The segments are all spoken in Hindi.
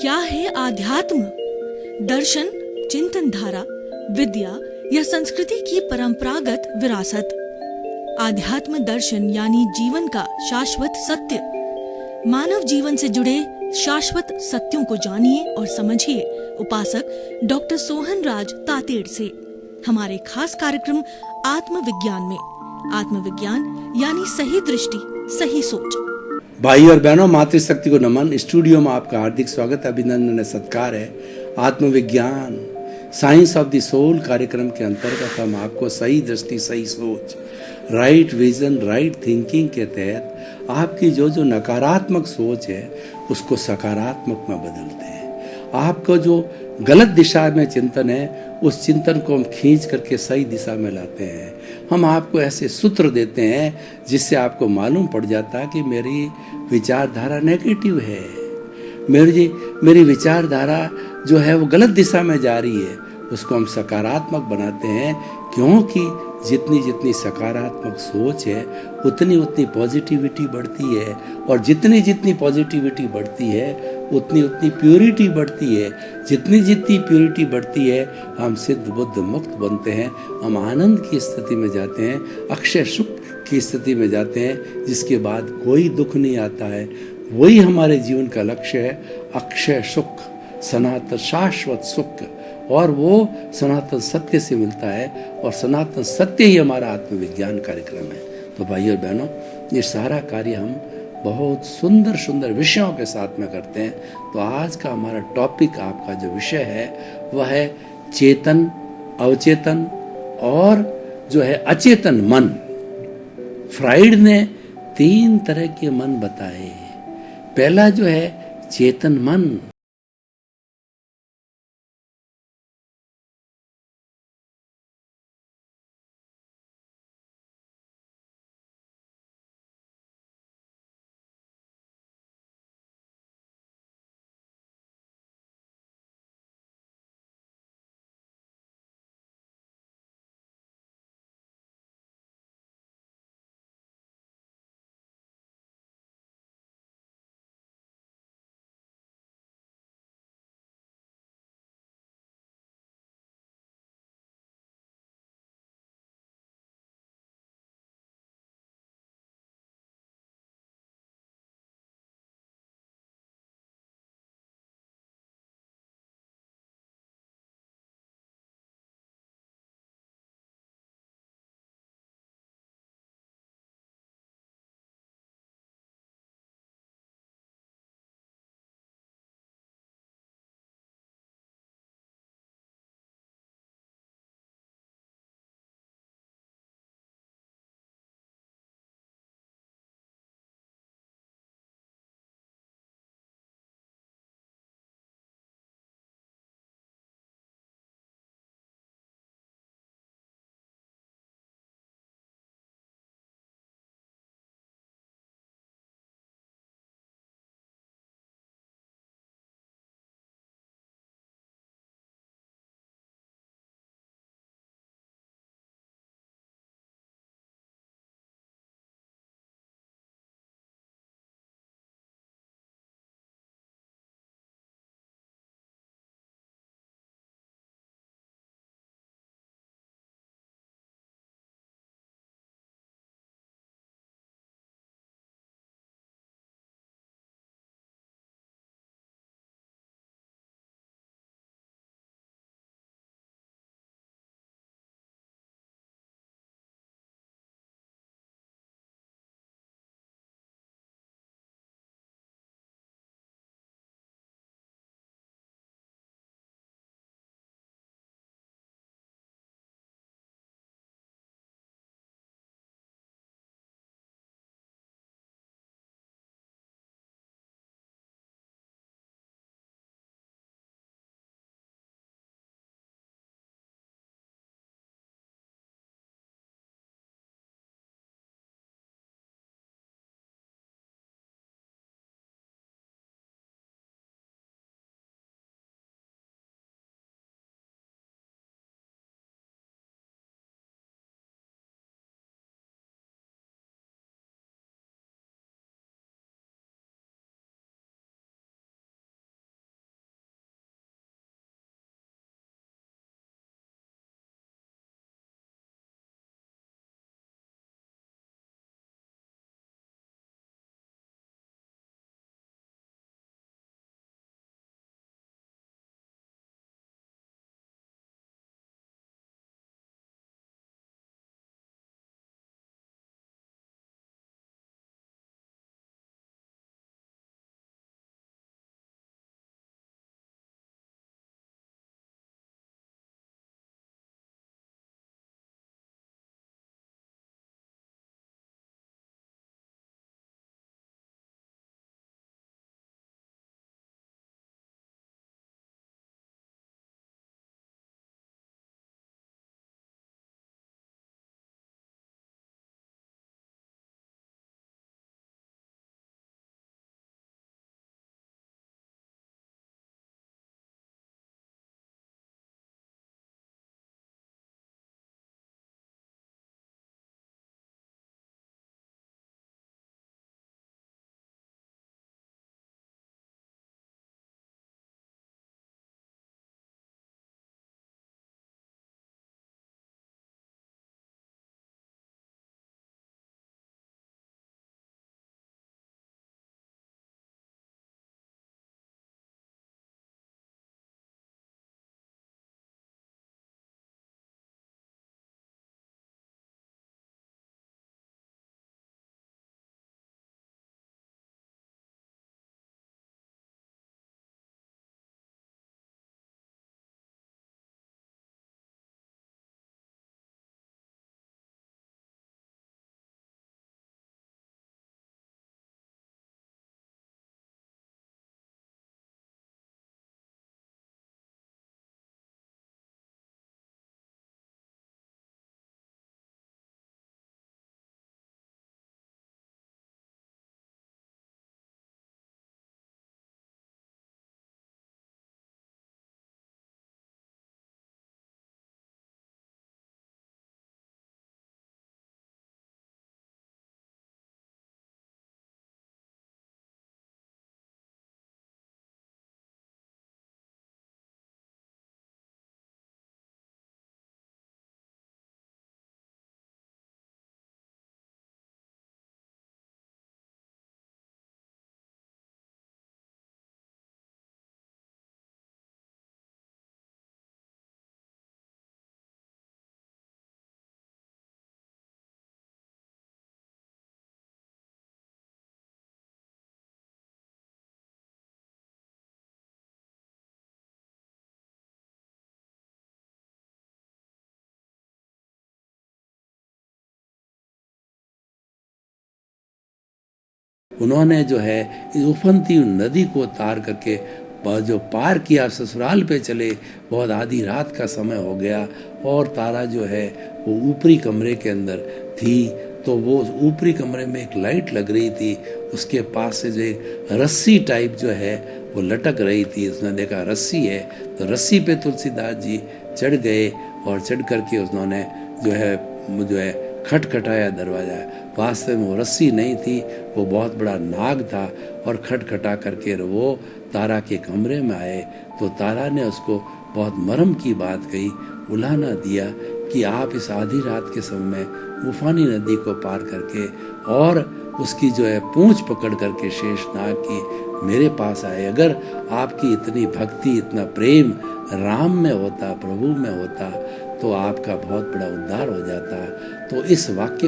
क्या है आध्यात्म? दर्शन, चिंतन धारा, विद्या या संस्कृति की परंपरागत विरासत। आध्यात्म दर्शन यानी जीवन का शाश्वत सत्य। मानव जीवन से जुड़े शाश्वत सत्यों को जानिए और समझिए उपासक डॉक्टर सोहन राज तातेड़ से हमारे खास कार्यक्रम आत्मविज्ञान में। आत्मविज्ञान यानी सही दृष्टि, सही सोच। भाई और बहनों, मातृशक्ति को नमन। स्टूडियो में आपका हार्दिक स्वागत, अभिनंदन, सत्कार है। आत्मविज्ञान, साइंस ऑफ द सोल कार्यक्रम के अंतर्गत हम आपको सही दृष्टि, सही सोच, राइट विजन, राइट थिंकिंग के तहत आपकी जो नकारात्मक सोच है उसको सकारात्मक में बदलते हैं। आपको जो गलत दिशा में चिंतन है उस चिंतन को हम खींच करके सही दिशा में लाते हैं। हम आपको ऐसे सूत्र देते हैं जिससे आपको मालूम पड़ जाता है कि मेरी विचारधारा नेगेटिव है, मेरी विचारधारा जो है वो गलत दिशा में जा रही है। उसको हम सकारात्मक बनाते हैं, क्योंकि जितनी जितनी सकारात्मक सोच है उतनी उतनी पॉजिटिविटी बढ़ती है, और जितनी जितनी पॉजिटिविटी बढ़ती है उतनी उतनी प्योरिटी बढ़ती है। जितनी जितनी प्योरिटी बढ़ती है हम सिद्ध बुद्ध मुक्त बनते हैं, हम आनंद की स्थिति में जाते हैं, अक्षय सुख की स्थिति में जाते हैं, जिसके बाद कोई दुख नहीं आता है। वही हमारे जीवन का लक्ष्य है, अक्षय सुख, सनातन शाश्वत सुख, और वो सनातन सत्य से मिलता है, और सनातन सत्य ही हमारा आत्मविज्ञान कार्यक्रम है। तो भाई और बहनों, ये सारा कार्य हम बहुत सुंदर सुंदर विषयों के साथ में करते हैं। तो आज का हमारा टॉपिक, आपका जो विषय है वह है चेतन, अवचेतन और जो है अचेतन मन। फ्राइड ने 3 तरह के मन बताए। पहला जो है चेतन मन, उन्होंने जो है इस उफनती हुई नदी को तार करके जो पार किया, ससुराल पे चले। बहुत आधी रात का समय हो गया और तारा जो है वो ऊपरी कमरे के अंदर थी। तो वो ऊपरी कमरे में एक लाइट लग रही थी, उसके पास से जो एक रस्सी टाइप जो है वो लटक रही थी। उसने देखा रस्सी है, तो रस्सी पे तुलसीदास जी चढ़ गए और चढ़ करके उन्होंने जो है खटखटाया दरवाज़ा। वास्तव में वो रस्सी नहीं थी, वो बहुत बड़ा नाग था और खटखटा करके वो तारा के कमरे में आए। तो तारा ने उसको बहुत मर्म की बात कही, उलाहना दिया कि आप इस आधी रात के समय में उफानी नदी को पार करके और उसकी जो है पूंछ पकड़ करके शेषनाग की मेरे पास आए। अगर आपकी इतनी भक्ति, इतना प्रेम राम में होता, प्रभु में होता, तो आपका बहुत बड़ा उद्धार हो जाता। तो इस वाक्य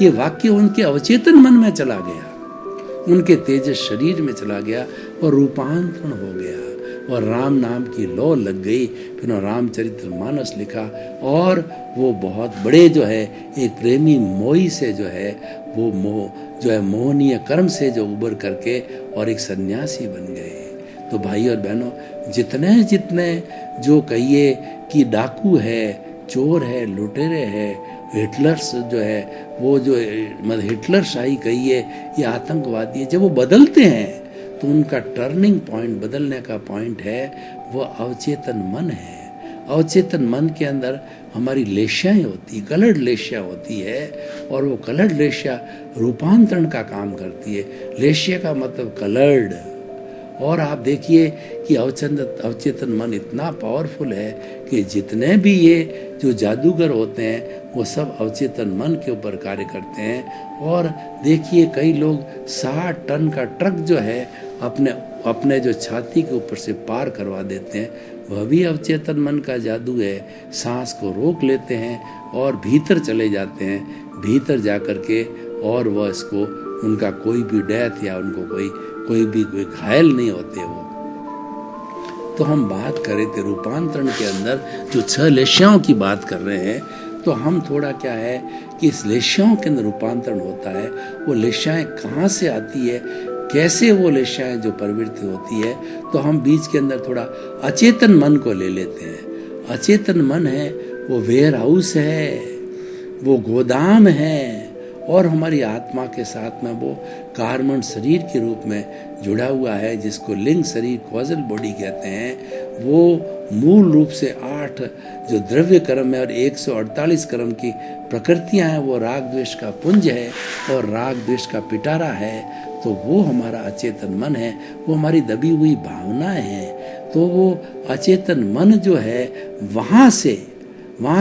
ये वाक्य उनके अवचेतन मन में चला गया, उनके तेजस शरीर में चला गया और रूपांतरण हो गया और राम नाम की लौ लग गई। फिर रामचरित्र मानस लिखा और वो बहुत बड़े जो है एक प्रेमी मोही से जो है वो मोहनीय कर्म से जो उबर करके और एक सन्यासी बन गए। तो भाई और बहनों, जितने जितने जो कहिए कि डाकू है, चोर है, लुटेरे है, हिटलर्स जो है वो जो मतलब हिटलर शाही कहिए या आतंकवादी है, जब वो बदलते हैं तो उनका टर्निंग पॉइंट, बदलने का पॉइंट है वो अवचेतन मन है। अवचेतन मन के अंदर हमारी लेश्याएं होती, कलर्ड लेश्या होती है और वो कलर्ड लेश्या रूपांतरण का काम करती है। लेश्या का मतलब कलर्ड। और आप देखिए कि अवचेतन मन इतना पावरफुल है कि जितने भी ये जो जादूगर होते हैं वो सब अवचेतन मन के ऊपर कार्य करते हैं। और देखिए कई लोग 60 टन का ट्रक जो है अपने जो छाती के ऊपर से पार करवा देते हैं, वह भी अवचेतन मन का जादू है। सांस को रोक लेते हैं और भीतर चले जाते हैं, भीतर जा कर के और वह इसको उनका कोई भी डेथ या उनको कोई घायल नहीं होते वो। तो हम बात कर रहे थे रूपांतरण के अंदर जो 6 लेश्याओं की बात कर रहे हैं, तो हम थोड़ा क्या है कि इस लेश्याओं के अंदर रूपांतरण होता है, वो लेश्याएं कहाँ से आती है, कैसे वो लेश्याएं जो प्रवृत्ति होती है, तो हम बीच के अंदर थोड़ा अचेतन मन को ले लेते हैं। अचेतन मन है वो वेयर हाउस है, वो गोदाम है और हमारी आत्मा के साथ में वो कार्बन शरीर के रूप में जुड़ा हुआ है, जिसको लिंग शरीर कॉजल बॉडी कहते हैं। वो मूल रूप से 8 जो द्रव्य कर्म है और 148 कर्म की प्रकृतियां हैं, वो राग द्वेष का पुंज है और राग द्वेष का पिटारा है। तो वो हमारा अचेतन मन है, वो हमारी दबी हुई भावनाएं हैं। तो वो अचेतन मन जो है वहाँ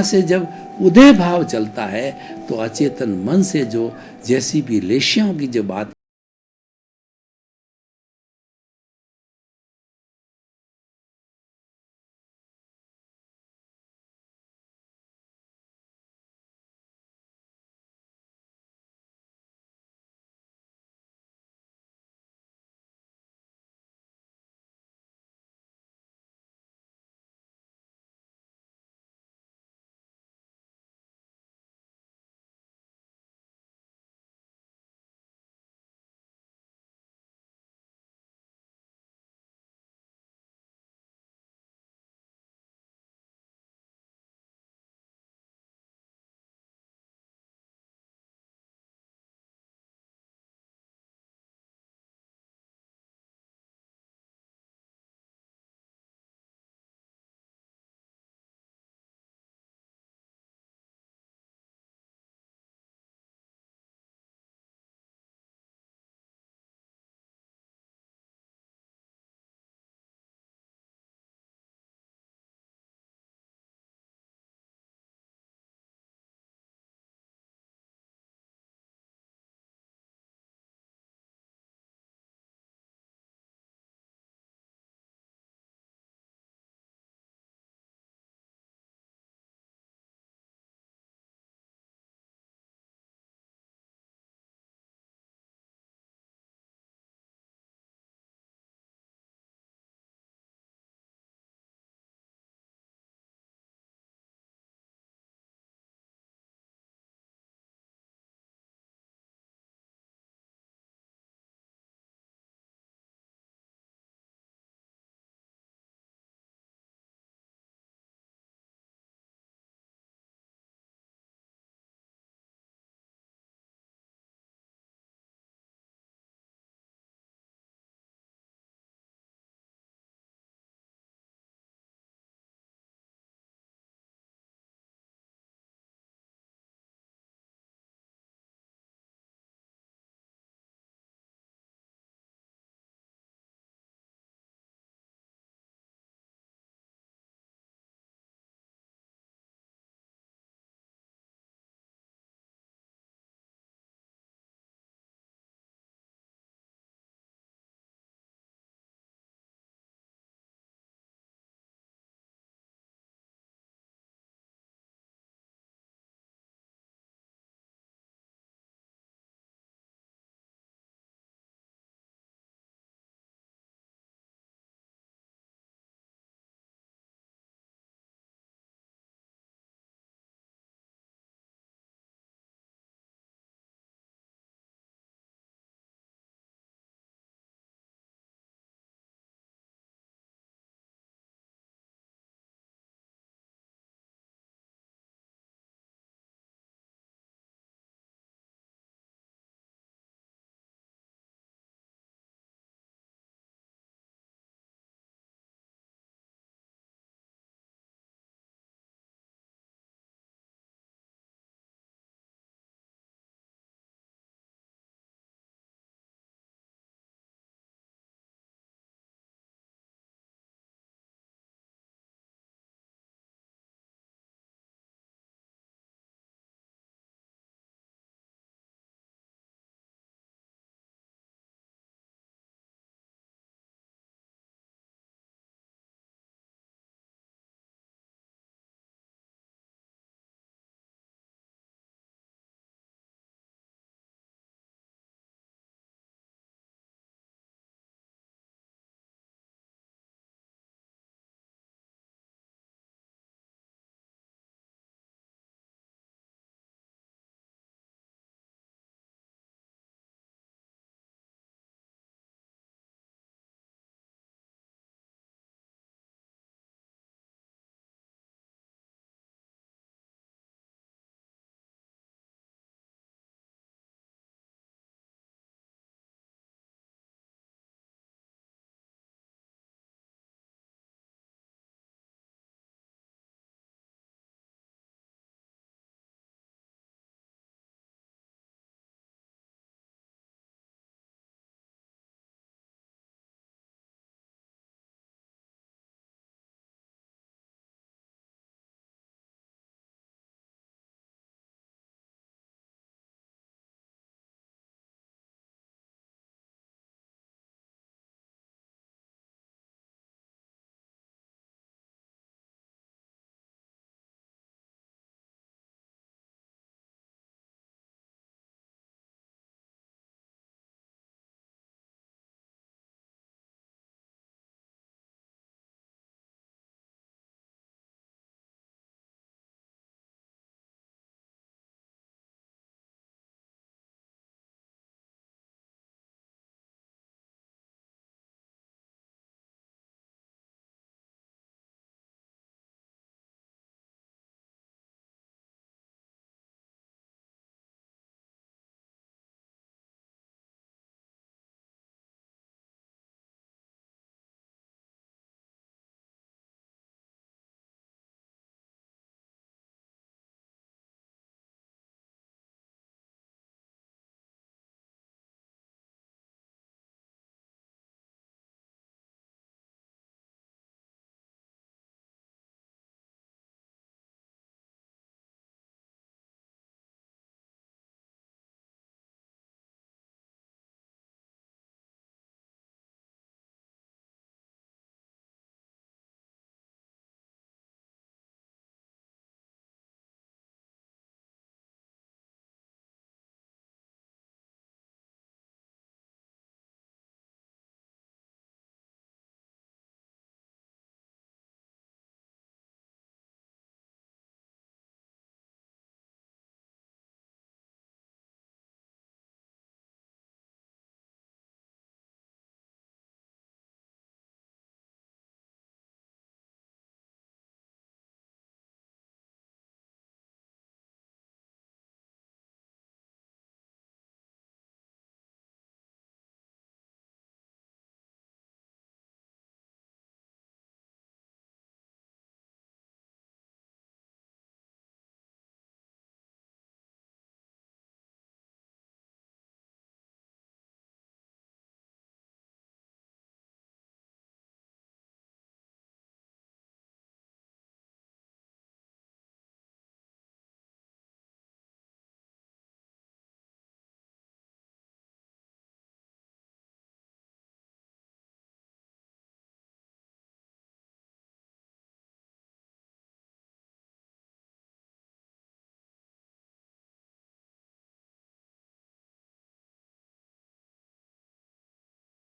से जब उदय भाव चलता है, तो अचेतन मन से जो जैसी भी लेश्याओं की जो बात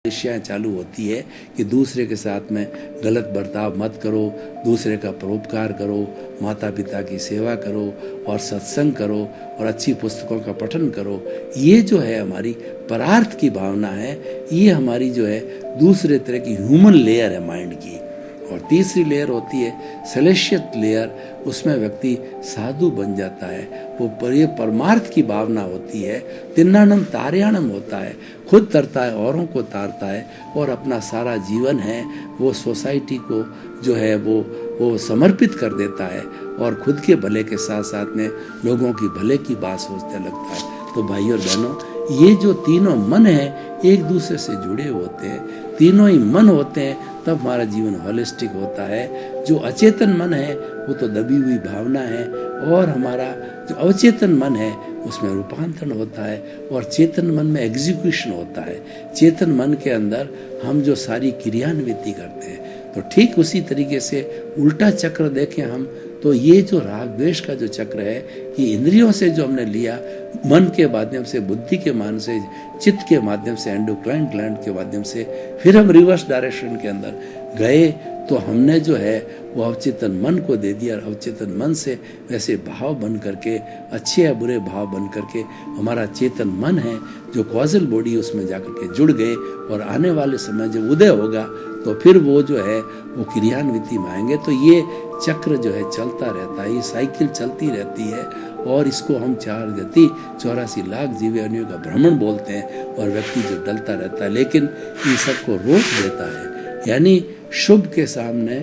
शिक्षाएं चालू होती है कि दूसरे के साथ में गलत बर्ताव मत करो, दूसरे का परोपकार करो, माता पिता की सेवा करो और सत्संग करो और अच्छी पुस्तकों का पठन करो। ये जो है हमारी परार्थ की भावना है, ये हमारी जो है दूसरे तरह की ह्यूमन लेयर है माइंड की। और तीसरी लेयर होती है सेलेशियल लेयर, उसमें व्यक्ति साधु बन जाता है। वो ये परमार्थ की भावना होती है, तिन्नानम तार्याणम होता है, खुद तरता है, औरों को तारता है और अपना सारा जीवन है वो सोसाइटी को जो है वो समर्पित कर देता है और खुद के भले के साथ साथ में लोगों की भले की बात सोचने लगता है। तो भाई और बहनों, ये जो तीनों मन है एक दूसरे से जुड़े होते हैं, तीनों ही मन होते हैं तब हमारा जीवन होलिस्टिक होता है। जो अचेतन मन है वो तो दबी हुई भावना है और हमारा जो अवचेतन मन है उसमें रूपांतरण होता है और चेतन मन में एग्जीक्यूशन होता है। चेतन मन के अंदर हम जो सारी क्रियान्विति करते हैं, तो ठीक उसी तरीके से उल्टा चक्र देखें हम तो ये जो राग द्वेष का जो चक्र है कि इंद्रियों से जो हमने लिया, मन के माध्यम से, बुद्धि के मान से, चित्त के माध्यम से, एंडोक्राइन ग्लैंड के माध्यम से, फिर हम रिवर्स डायरेक्शन के अंदर गए तो हमने जो है वो अवचेतन मन को दे दिया और अवचेतन मन से वैसे भाव बन करके, अच्छे या बुरे भाव बन करके हमारा चेतन मन है जो कॉजल बॉडी उसमें जाकर के जुड़ गए और आने वाले समय जब उदय होगा तो फिर वो जो है वो क्रियान्विति में आएंगे। तो ये चक्र जो है चलता रहता है, ये साइकिल चलती रहती है और इसको हम 84 लाख जीव योनियों का भ्रमण बोलते हैं और व्यक्ति जो डलता रहता है लेकिन इन सबको रोक देता है, यानी शुभ के सामने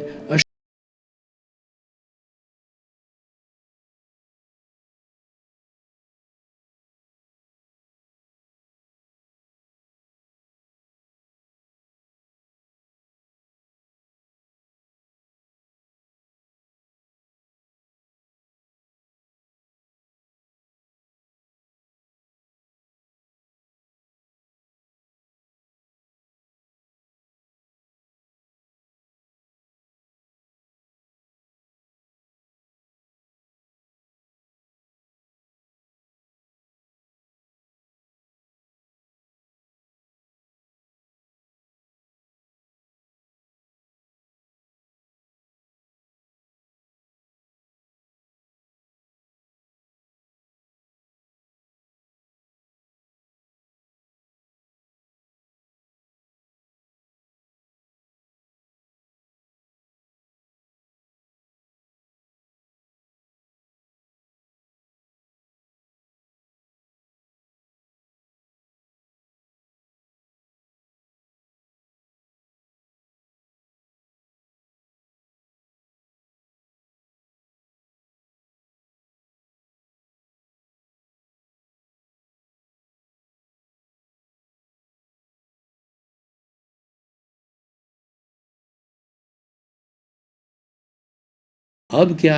अब क्या,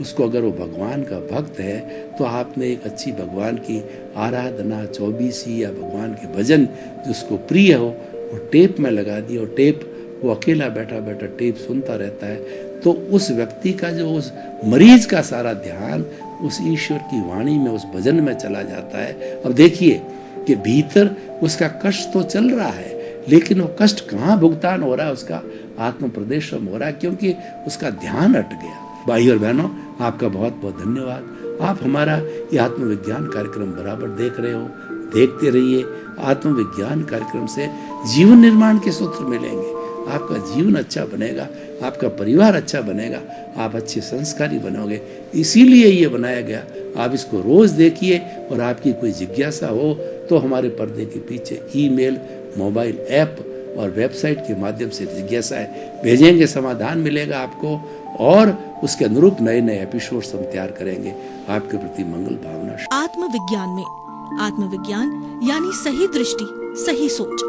उसको अगर वो भगवान का भक्त है तो आपने एक अच्छी भगवान की आराधना 24 या भगवान के भजन जो उसको प्रिय हो वो टेप में लगा दिया और टेप वो अकेला बैठा बैठा टेप सुनता रहता है। तो उस व्यक्ति का जो उस मरीज का सारा ध्यान उस ईश्वर की वाणी में, उस भजन में चला जाता है। अब देखिए कि भीतर उसका कष्ट तो चल रहा है लेकिन वो कष्ट कहाँ भुगतान हो रहा है, उसका आत्म प्रदेश में हो रहा है क्योंकि उसका ध्यान हट गया। भाई और बहनों, आपका बहुत बहुत धन्यवाद। आप हमारा ये आत्मविज्ञान कार्यक्रम बराबर देख रहे हो, देखते रहिए। आत्मविज्ञान कार्यक्रम से जीवन निर्माण के सूत्र मिलेंगे, आपका जीवन अच्छा बनेगा, आपका परिवार अच्छा बनेगा, आप अच्छे संस्कारी बनोगे। इसीलिए ये बनाया गया। आप इसको रोज देखिए और आपकी कोई जिज्ञासा हो तो हमारे पर्दे के पीछे ईमेल, मोबाइल ऐप और वेबसाइट के माध्यम से जिज्ञासाएं भेजेंगे, समाधान मिलेगा आपको और उसके अनुरूप नए नए एपिसोड्स हम तैयार करेंगे। आपके प्रति मंगल भावना। आत्मविज्ञान में आत्मविज्ञान यानी सही दृष्टि, सही सोच।